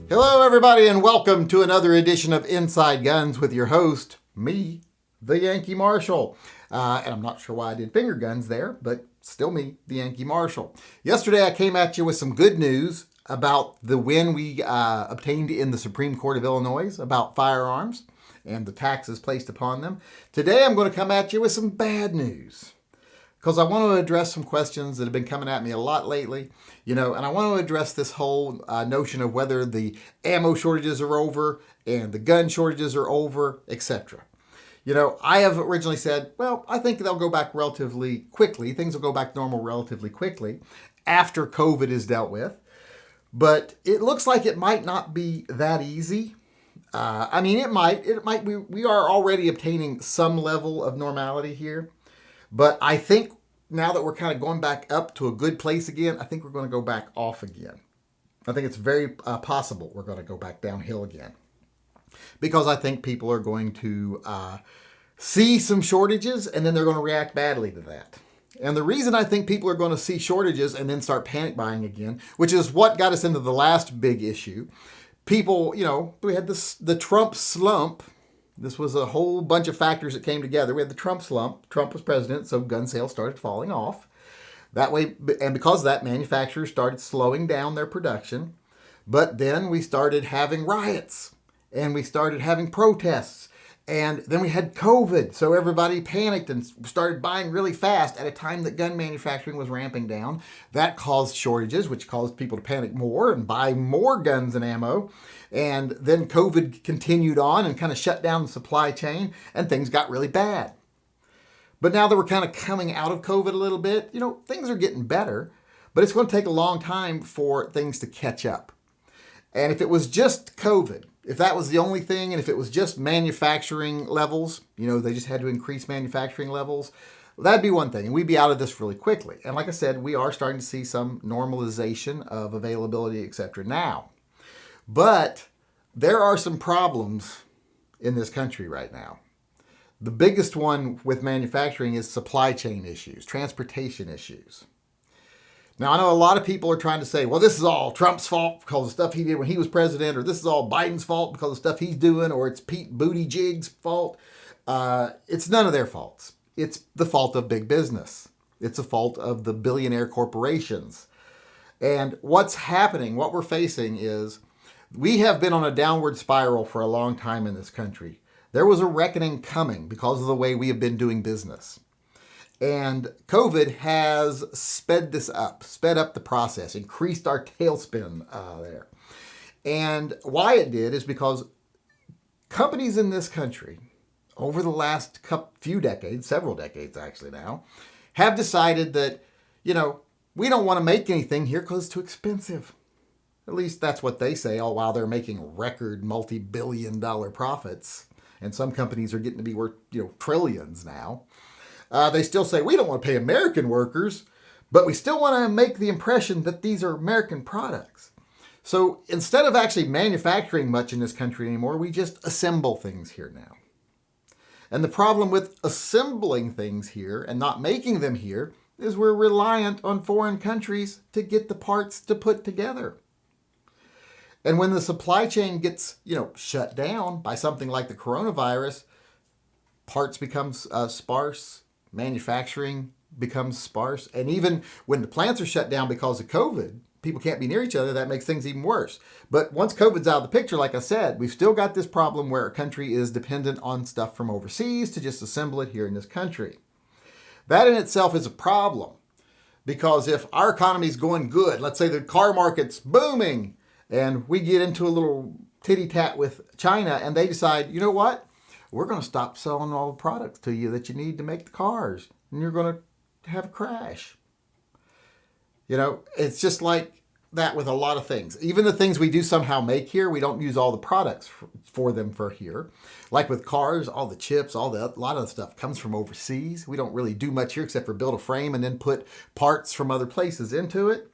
Hello, everybody, and welcome to another edition of Inside Guns with your host, me, the Yankee Marshal. And I'm not sure why I did finger guns there, but still me, the Yankee Marshal. Yesterday, I came at you with some good news about the win we obtained in the Supreme Court of Illinois about firearms and the taxes placed upon them. Today, I'm going to come at you with some bad news, because I want to address some questions that have been coming at me a lot lately, and I want to address this whole notion of whether the ammo shortages are over and the gun shortages are over, etc. I have originally said, well, I think they'll go back relatively quickly. Things will go back normal relatively quickly after COVID is dealt with. But it looks like it might not be that easy. It might. We are already obtaining some level of normality here. But I think now that we're kind of going back up to a good place again, I think we're going to go back off again. I think it's very possible we're going to go back downhill again. Because I think people are going to see some shortages and then they're going to react badly to that. And the reason I think people are going to see shortages and then start panic buying again, which is what got us into the last big issue. People, we had the Trump slump. This was a whole bunch of factors that came together. We had the Trump slump. Trump was president, so gun sales started falling off. That way, and because of that, manufacturers started slowing down their production. But then we started having riots, and we started having protests, and then we had COVID. So everybody panicked and started buying really fast at a time that gun manufacturing was ramping down. That caused shortages, which caused people to panic more and buy more guns and ammo. And then COVID continued on and kind of shut down the supply chain, and things got really bad. But now that we're kind of coming out of COVID a little bit, things are getting better, but it's going to take a long time for things to catch up. And if it was just COVID, if that was the only thing, and if it was just manufacturing levels, they just had to increase manufacturing levels, that'd be one thing, and we'd be out of this really quickly. And like I said, we are starting to see some normalization of availability, etc. now. But there are some problems in this country right now. The biggest one with manufacturing is supply chain issues, transportation issues. Now, I know a lot of people are trying to say, well, this is all Trump's fault because of stuff he did when he was president, or this is all Biden's fault because of stuff he's doing, or it's Pete Buttigieg's fault. It's none of their faults. It's the fault of big business. It's the fault of the billionaire corporations. And what's happening, what we're facing is we have been on a downward spiral for a long time in this country. There was a reckoning coming because of the way we have been doing business. And COVID has sped up the process, increased our tailspin there. And why it did is because companies in this country, over the last few decades, several decades actually now, have decided that, we don't want to make anything here because it's too expensive. At least that's what they say, all while they're making record multi-billion-dollar profits. And some companies are getting to be worth, trillions now. They still say, we don't want to pay American workers, but we still want to make the impression that these are American products. So instead of actually manufacturing much in this country anymore, we just assemble things here now. And the problem with assembling things here and not making them here is we're reliant on foreign countries to get the parts to put together. And when the supply chain gets, shut down by something like the coronavirus, parts become sparse, manufacturing becomes sparse. And even when the plants are shut down because of COVID, people can't be near each other, that makes things even worse. But once COVID's out of the picture, like I said, we've still got this problem where a country is dependent on stuff from overseas to just assemble it here in this country. That in itself is a problem, because if our economy is going good, let's say the car market's booming, and we get into a little titty-tat with China, and they decide, you know what? We're going to stop selling all the products to you that you need to make the cars, and you're going to have a crash. It's just like that with a lot of things. Even the things we do somehow make here, we don't use all the products for them for here. Like with cars, all the chips, a lot of the stuff comes from overseas. We don't really do much here except for build a frame and then put parts from other places into it.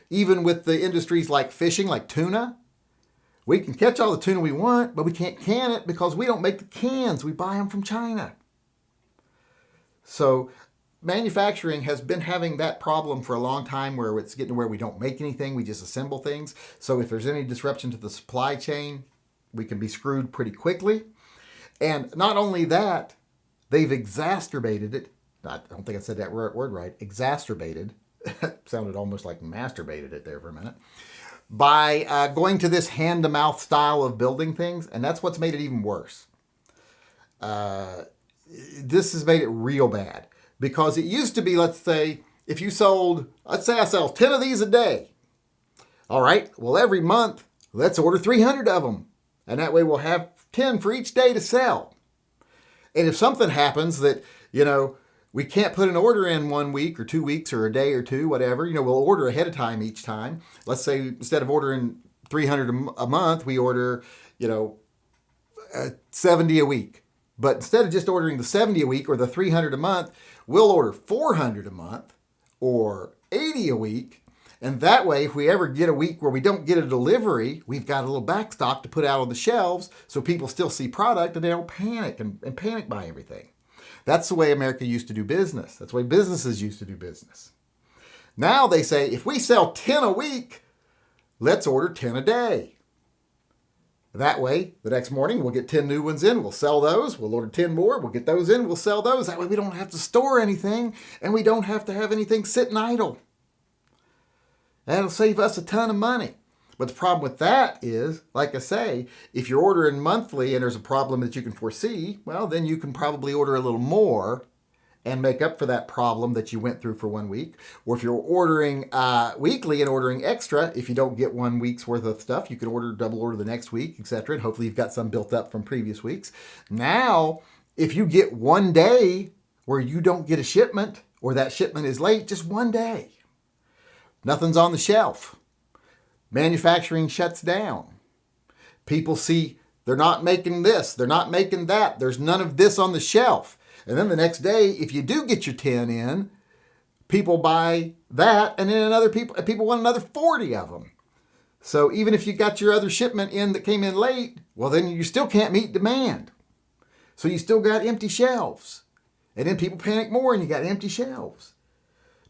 Even with the industries like fishing, like tuna, we can catch all the tuna we want, but we can't can it because we don't make the cans. We buy them from China. So manufacturing has been having that problem for a long time where it's getting to where we don't make anything, we just assemble things. So if there's any disruption to the supply chain, we can be screwed pretty quickly. And not only that, they've exacerbated it. I don't think I said that word right. Exacerbated. Sounded almost like masturbated it there for a minute. By going to this hand-to-mouth style of building things, and that's what's made it even worse. This has made it real bad. Because it used to be, let's say I sell 10 of these a day. All right, well, every month, let's order 300 of them. And that way we'll have 10 for each day to sell. And if something happens that, we can't put an order in 1 week or 2 weeks or a day or two, whatever, we'll order ahead of time each time. Let's say instead of ordering 300 a month, we order, 70 a week. But instead of just ordering the 70 a week or the 300 a month, we'll order 400 a month or 80 a week. And that way, if we ever get a week where we don't get a delivery, we've got a little backstock to put out on the shelves so people still see product and they don't panic and panic buy everything. That's the way America used to do business. That's the way businesses used to do business. Now they say, if we sell 10 a week, let's order 10 a day. That way, the next morning, we'll get 10 new ones in. We'll sell those. We'll order 10 more. We'll get those in. We'll sell those. That way, we don't have to store anything, and we don't have to have anything sitting idle. That'll save us a ton of money. But the problem with that is, like I say, if you're ordering monthly and there's a problem that you can foresee, well, then you can probably order a little more and make up for that problem that you went through for 1 week. Or if you're ordering weekly and ordering extra, if you don't get 1 week's worth of stuff, you can double order the next week, etc. And hopefully you've got some built up from previous weeks. Now, if you get 1 day where you don't get a shipment or that shipment is late, just 1 day, nothing's on the shelf. Manufacturing shuts down. People see they're not making this, they're not making that, there's none of this on the shelf. And then the next day, if you do get your 10 in, people buy that, and then people want another 40 of them. So even if you got your other shipment in that came in late, well, then you still can't meet demand. So you still got empty shelves. And then people panic more and you got empty shelves.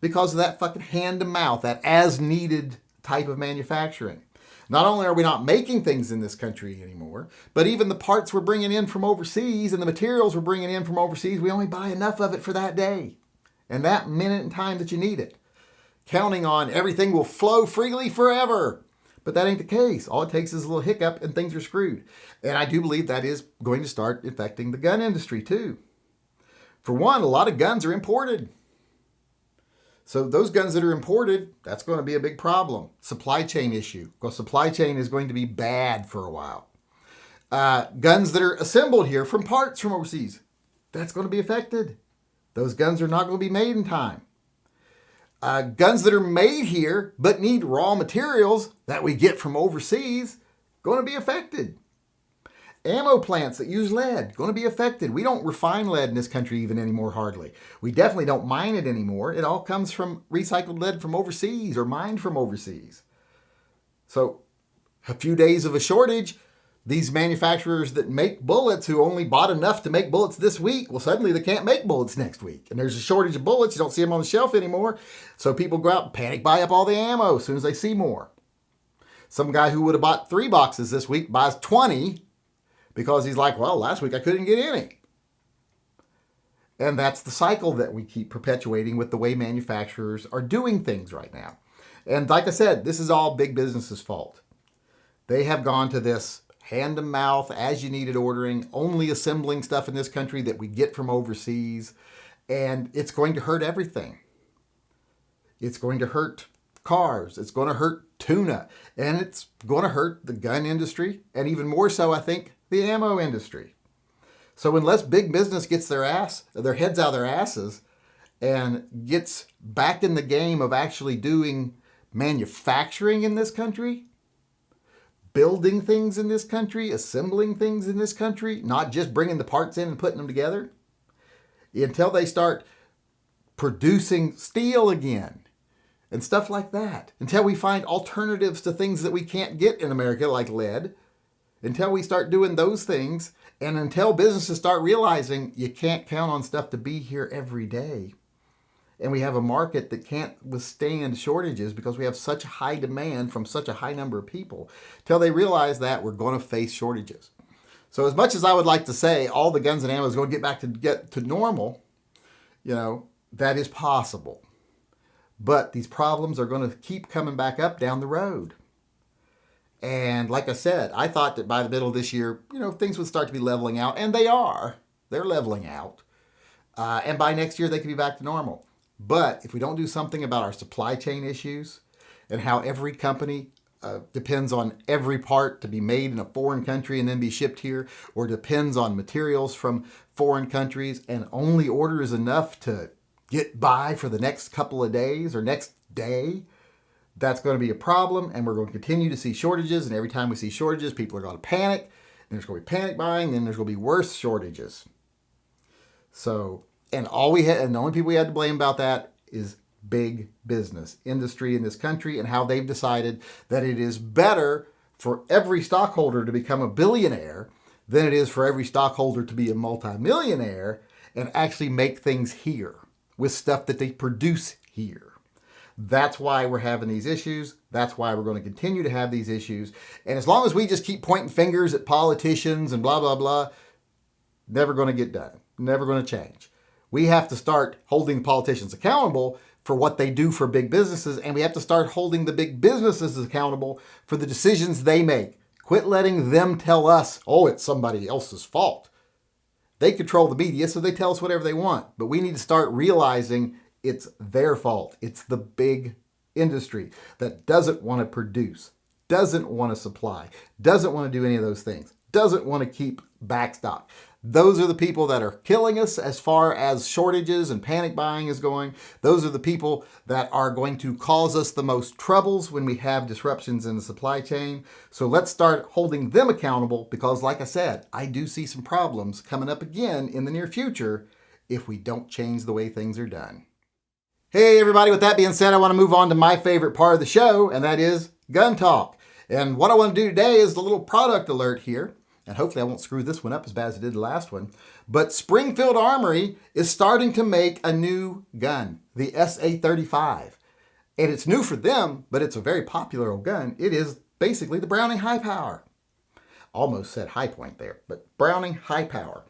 Because of that fucking hand-to-mouth, that as-needed type of manufacturing. Not only are we not making things in this country anymore, but even the parts we're bringing in from overseas and the materials we're bringing in from overseas, we only buy enough of it for that day and that minute in time that you need it, counting on everything will flow freely forever. But that ain't the case. All it takes is a little hiccup and things are screwed. And I do believe that is going to start affecting the gun industry too. For one, a lot of guns are imported. So those guns that are imported, that's going to be a big problem. Supply chain issue, because supply chain is going to be bad for a while. Guns that are assembled here from parts from overseas, that's going to be affected. Those guns are not going to be made in time. Guns that are made here but need raw materials that we get from overseas, going to be affected. Ammo plants that use lead, going to be affected. We don't refine lead in this country even anymore, hardly. We definitely don't mine it anymore. It all comes from recycled lead from overseas or mined from overseas. So a few days of a shortage, these manufacturers that make bullets who only bought enough to make bullets this week, well, suddenly they can't make bullets next week. And there's a shortage of bullets. You don't see them on the shelf anymore. So people go out and panic buy up all the ammo as soon as they see more. Some guy who would have bought 3 boxes this week buys 20 because he's like, well, last week I couldn't get any. And that's the cycle that we keep perpetuating with the way manufacturers are doing things right now. And like I said, this is all big business's fault. They have gone to this hand-to-mouth, as-you-needed ordering, only assembling stuff in this country that we get from overseas. And it's going to hurt everything. It's going to hurt cars. It's going to hurt tuna. And it's going to hurt the gun industry. And even more so, I think, the ammo industry. So unless big business gets their heads out of their asses and gets back in the game of actually doing manufacturing in this country, building things in this country, assembling things in this country, not just bringing the parts in and putting them together, until they start producing steel again and stuff like that, until we find alternatives to things that we can't get in America like lead, until we start doing those things, and until businesses start realizing you can't count on stuff to be here every day, And we have a market that can't withstand shortages because we have such high demand from such a high number of people. Till they realize that, we're going to face shortages. So as much as I would like to say all the guns and ammo is going to get to normal, that is possible. But these problems are going to keep coming back up down the road. And like I said, I thought that by the middle of this year, things would start to be leveling out. And they are. They're leveling out. And by next year, they could be back to normal. But if we don't do something about our supply chain issues and how every company depends on every part to be made in a foreign country and then be shipped here, or depends on materials from foreign countries and only orders enough to get by for the next couple of days or next day, that's going to be a problem. And we're going to continue to see shortages. And every time we see shortages, people are going to panic. And there's going to be panic buying. And there's going to be worse shortages. So, and the only people we had to blame about that is big business, industry in this country, and how they've decided that it is better for every stockholder to become a billionaire than it is for every stockholder to be a multimillionaire and actually make things here with stuff that they produce here. That's why we're having these issues. That's why we're going to continue to have these issues. And as long as we just keep pointing fingers at politicians and blah, blah, blah, never going to get done. Never going to change. We have to start holding politicians accountable for what they do for big businesses, and we have to start holding the big businesses accountable for the decisions they make. Quit letting them tell us, oh, it's somebody else's fault. They control the media, so they tell us whatever they want. But we need to start realizing it's their fault. It's the big industry that doesn't want to produce, doesn't want to supply, doesn't want to do any of those things, doesn't want to keep backstock. Those are the people that are killing us as far as shortages and panic buying is going. Those are the people that are going to cause us the most troubles when we have disruptions in the supply chain. So let's start holding them accountable because, like I said, I do see some problems coming up again in the near future if we don't change the way things are done. Hey, everybody, with that being said, I want to move on to my favorite part of the show, and that is gun talk. And what I want to do today is the little product alert here. And hopefully I won't screw this one up as bad as I did the last one. But Springfield Armory is starting to make a new gun, the SA-35. And it's new for them, but it's a very popular old gun. It is basically the Browning High Power. Almost said High Point there, but Browning High Power.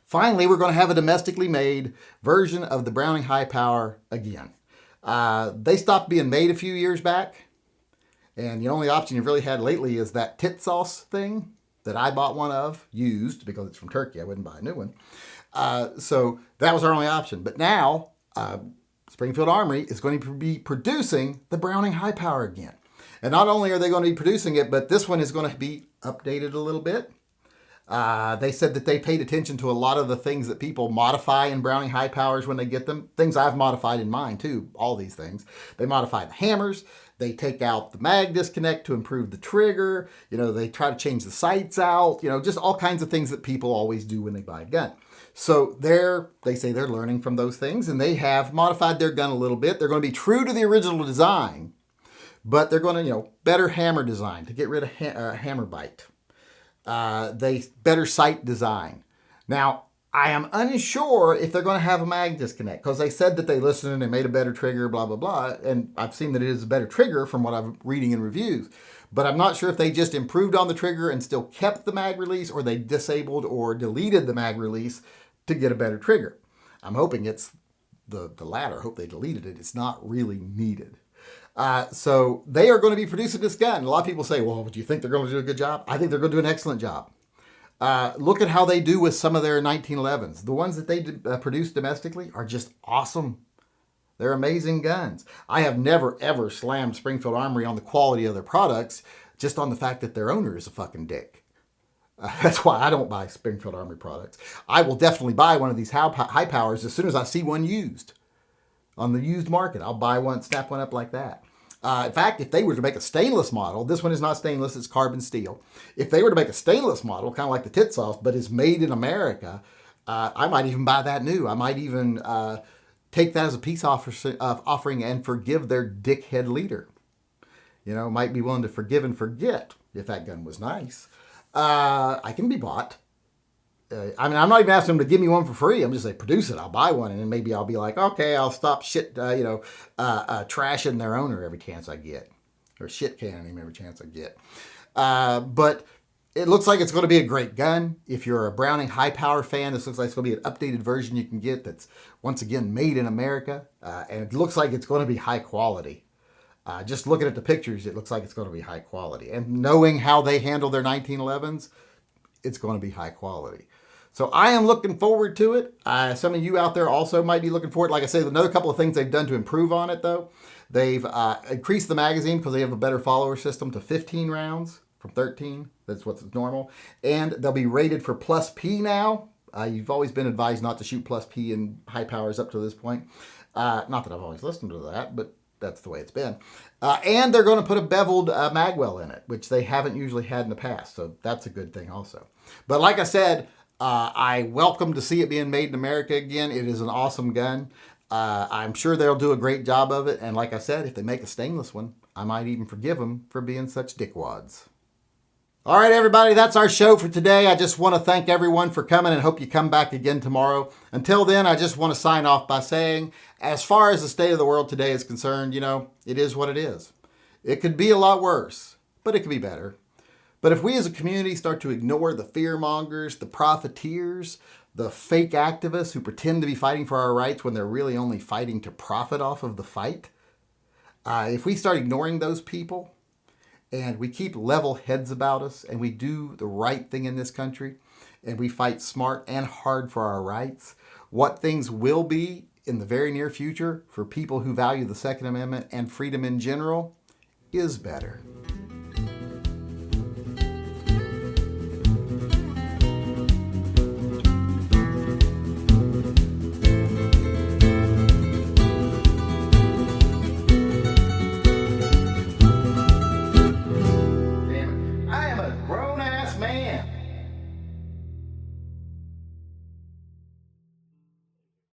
Finally, we're going to have a domestically made version of the Browning High Power again. They stopped being made a few years back. And the only option you've really had lately is that tit sauce thing that I bought one of, used, because it's from Turkey. I wouldn't buy a new one. So that was our only option. But now, Springfield Armory is going to be producing the Browning High Power again. And not only are they going to be producing it, but this one is going to be updated a little bit. They said that they paid attention to a lot of the things that people modify in Browning High Powers when they get them. Things I've modified in mine too, all these things. They modify the hammers. They take out the mag disconnect to improve the trigger. They try to change the sights out. Just all kinds of things that people always do when they buy a gun. So they say they're learning from those things, and they have modified their gun a little bit. They're going to be true to the original design, but they're going to, better hammer design to get rid of hammer bite. They better sight design. Now, I am unsure if they're going to have a mag disconnect because they said that they listened and they made a better trigger, blah, blah, blah. And I've seen that it is a better trigger from what I'm reading in reviews. But I'm not sure if they just improved on the trigger and still kept the mag release, or they disabled or deleted the mag release to get a better trigger. I'm hoping it's the latter. I hope they deleted it. It's not really needed. So they are going to be producing this gun. A lot of people say, well, do you think they're going to do a good job? I think they're going to do an excellent job. Look at how they do with some of their 1911s. The ones that they produce domestically are just awesome. They're amazing guns. I have never, ever slammed Springfield Armory on the quality of their products, just on the fact that their owner is a fucking dick. That's why I don't buy Springfield Armory products. I will definitely buy one of these high powers as soon as I see one used on the used market. I'll buy one, snap one up like that. In fact, if they were to make a stainless model, this one is not stainless, it's carbon steel. If they were to make a stainless model, kind of like the tit sauce, but is made in America, I might even buy that new. I might even take that as a peace offering and forgive their dickhead leader. Might be willing to forgive and forget if that gun was nice. I can be bought. I mean, I'm not even asking them to give me one for free. I'm just like, produce it. I'll buy one, and then maybe I'll be like, okay, I'll stop trashing their owner every chance I get, or shit canning him every chance I get. But it looks like it's going to be a great gun. If you're a Browning high power fan, this looks like it's going to be an updated version you can get that's once again made in America, and it looks like it's going to be high quality. Just looking at the pictures, it looks like it's going to be high quality. And knowing how they handle their 1911s, it's going to be high quality. So I am looking forward to it. Some of you out there also might be looking forward. Like I said, another couple of things they've done to improve on it, though. They've increased the magazine because they have a better follower system to 15 rounds from 13. That's what's normal. And they'll be rated for plus P now. You've always been advised not to shoot plus P in high powers up to this point. Not that I've always listened to that, but that's the way it's been. And they're going to put a beveled magwell in it, which they haven't usually had in the past. So that's a good thing also. But like I said, I welcome to see it being made in America again. It is an awesome gun. I'm sure they'll do a great job of it. And like I said, if they make a stainless one, I might even forgive them for being such dickwads. All right, everybody, that's our show for today. I just want to thank everyone for coming and hope you come back again tomorrow. Until then, I just want to sign off by saying, as far as the state of the world today is concerned, it is what it is. It could be a lot worse, but it could be better. But if we as a community start to ignore the fearmongers, the profiteers, the fake activists who pretend to be fighting for our rights when they're really only fighting to profit off of the fight, if we start ignoring those people, and we keep level heads about us, and we do the right thing in this country, and we fight smart and hard for our rights, what things will be in the very near future for people who value the Second Amendment and freedom in general is better.